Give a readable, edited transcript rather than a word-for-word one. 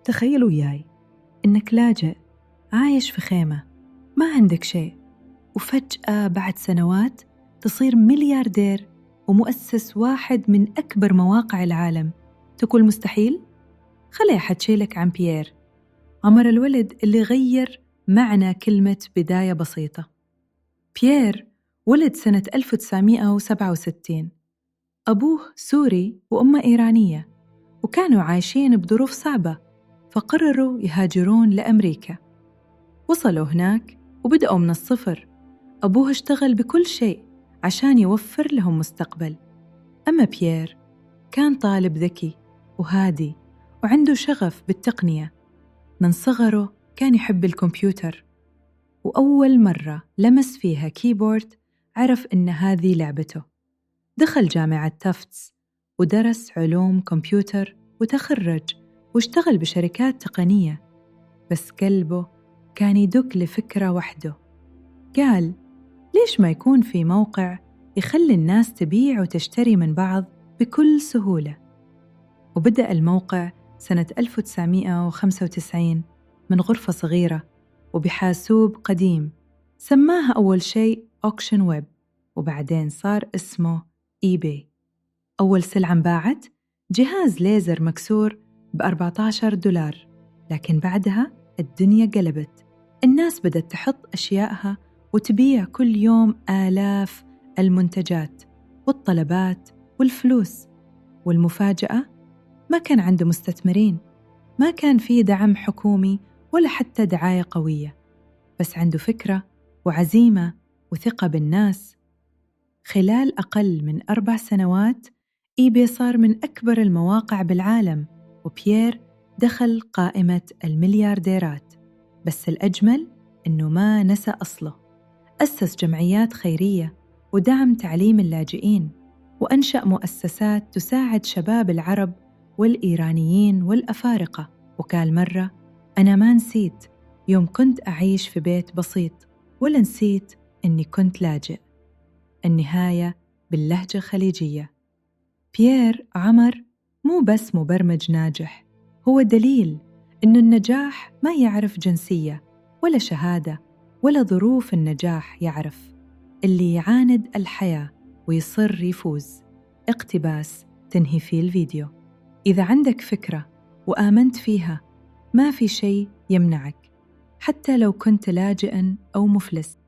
تخيل وياي إنك لاجئ عايش في خيمة، ما عندك شيء، وفجأة بعد سنوات تصير ملياردير ومؤسس واحد من أكبر مواقع العالم. تقول مستحيل؟ خلي أحد شيلك عن بيير، عمر الولد اللي غير معنى كلمة بداية بسيطة. بيير ولد سنة 1967، أبوه سوري وأمه إيرانية، وكانوا عايشين بظروف صعبة، فقرروا يهاجرون لأمريكا. وصلوا هناك وبدأوا من الصفر. أبوه اشتغل بكل شيء عشان يوفر لهم مستقبل، أما بيير كان طالب ذكي وهادي وعنده شغف بالتقنية. من صغره كان يحب الكمبيوتر، وأول مرة لمس فيها كيبورد عرف إن هذه لعبته. دخل جامعة تافتس ودرس علوم كمبيوتر وتخرج واشتغل بشركات تقنية، بس قلبه كان يدق لفكرة وحده. قال ليش ما يكون في موقع يخلي الناس تبيع وتشتري من بعض بكل سهولة؟ وبدأ الموقع سنة 1995 من غرفة صغيرة وبحاسوب قديم، سماها أول شيء أوكشن ويب، وبعدين صار اسمه إيباي. أول سلعة انباعت جهاز ليزر مكسور $14، لكن بعدها الدنيا قلبت. الناس بدأت تحط أشيائها وتبيع كل يوم آلاف المنتجات والطلبات والفلوس. والمفاجأة، ما كان عنده مستثمرين، ما كان فيه دعم حكومي ولا حتى دعاية قوية، بس عنده فكرة وعزيمة وثقة بالناس. خلال أقل من 4 سنوات إيباي صار من أكبر المواقع بالعالم، وبيير دخل قائمة المليارديرات. بس الأجمل إنه ما نسى أصله، أسس جمعيات خيرية ودعم تعليم اللاجئين، وأنشأ مؤسسات تساعد شباب العرب والإيرانيين والأفارقة. وقال مرة أنا ما نسيت يوم كنت أعيش في بيت بسيط، ولا نسيت إني كنت لاجئ. النهاية باللهجة خليجية. بيير عمر مو بس مبرمج ناجح، هو دليل إنه النجاح ما يعرف جنسية ولا شهادة ولا ظروف النجاح، يعرف اللي يعاند الحياة ويصر يفوز. اقتباس تنهي فيه الفيديو. إذا عندك فكرة وآمنت فيها، ما في شيء يمنعك، حتى لو كنت لاجئاً أو مفلس.